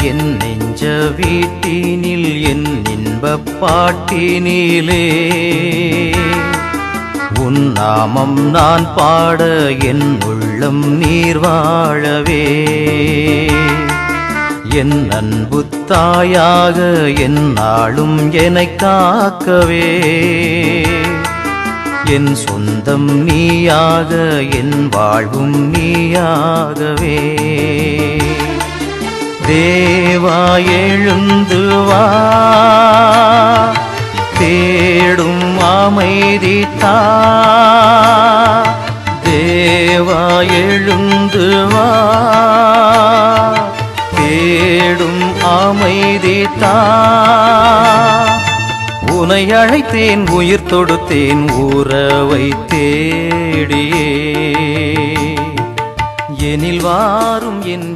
என் நெஞ்ச வீட்டினில் என் இன்பப் பாட்டினிலே உன் நாமம் நான் பாட என் உள்ளம் நீர் வாழவே என் அன்பு தாயாக என் நாளும் என்னைக் காக்கவே என் சொந்தம் நீயாக என் வாழ்வும் நீயாகவே தேவா எழுந்து வா தேடும் அமைதி தா தேவா எழுந்து வா தேடும் அமைதி தா உனை அழைத்தேன் உயிர் தொடுத்தேன் உறவை தேடியே எனில் வாரும் என்